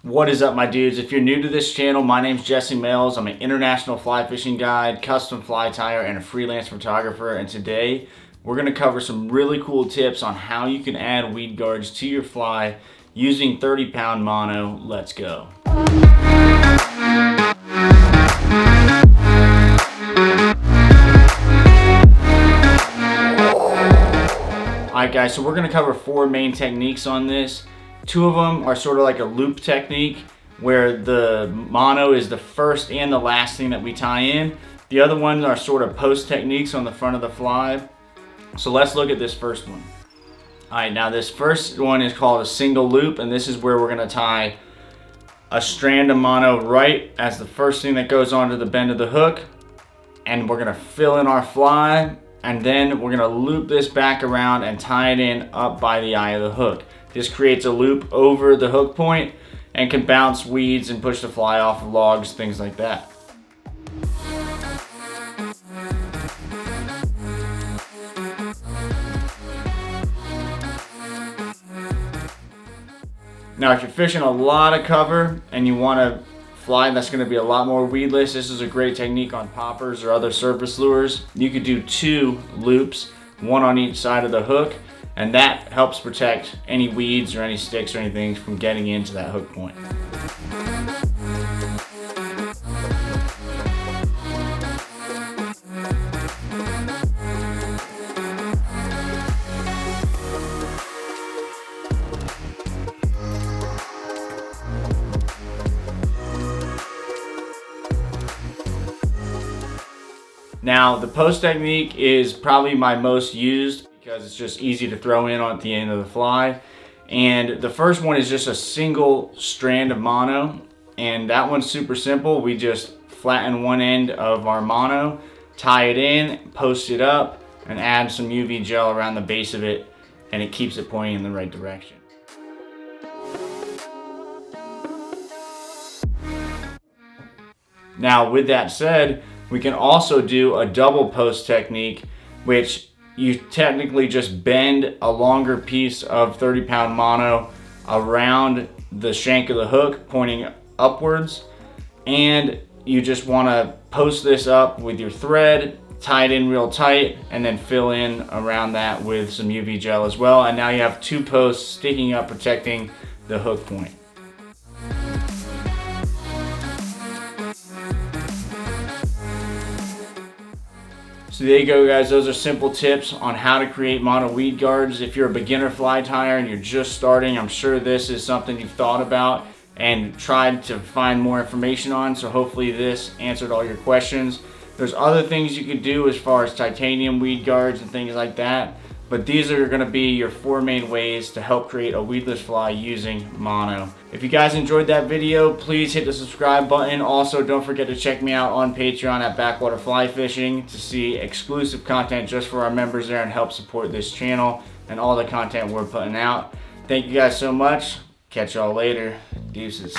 What is up, my dudes? If you're new to this channel, my name's Jesse Mills. I'm an international fly fishing guide, custom fly tyer, and a freelance photographer. And today we're going to cover some really cool tips on how you can add weed guards to your fly using 30-pound mono. Let's go. Alright guys, so we're going to cover 4 main techniques on this. 2 of them are sort of like a loop technique where the mono is the first and the last thing that we tie in. The other ones are sort of post techniques on the front of the fly. So let's look at this first one. Alright, now this first one is called a single loop, and this is where we're going to tie a strand of mono right as the first thing that goes onto the bend of the hook, and we're going to fill in our fly, and then we're going to loop this back around and tie it in up by the eye of the hook. This creates a loop over the hook point and can bounce weeds and push the fly off of logs, things like that. Now if you're fishing a lot of cover and you want a fly that's going to be a lot more weedless, this is a great technique on poppers or other surface lures. You could do 2 loops, one on each side of the hook, and that helps protect any weeds or any sticks or anything from getting into that hook point. Now the post technique is probably my most used because it's just easy to throw in at the end of the fly. And the first one is just a single strand of mono, and that one's super simple. We just flatten one end of our mono, tie it in, post it up, and add some UV gel around the base of it, and it keeps it pointing in the right direction. Now with that said, we can also do a double post technique, which you technically just bend a longer piece of 30-pound mono around the shank of the hook pointing upwards, and you just want to post this up with your thread, tie it in real tight, and then fill in around that with some UV gel as well, and now you have 2 posts sticking up protecting the hook point. So there you go, guys. Those are simple tips on how to create mono weed guards. If you're a beginner fly tyer and you're just starting, I'm sure this is something you've thought about and tried to find more information on. So hopefully this answered all your questions. There's other things you could do as far as titanium weed guards and things like that, but these are going to be your 4 main ways to help create a weedless fly using mono. If you guys enjoyed that video, please hit the subscribe button. Also, don't forget to check me out on Patreon at Backwater Fly Fishing to see exclusive content just for our members there and help support this channel and all the content we're putting out. Thank you guys so much. Catch y'all later. Deuces.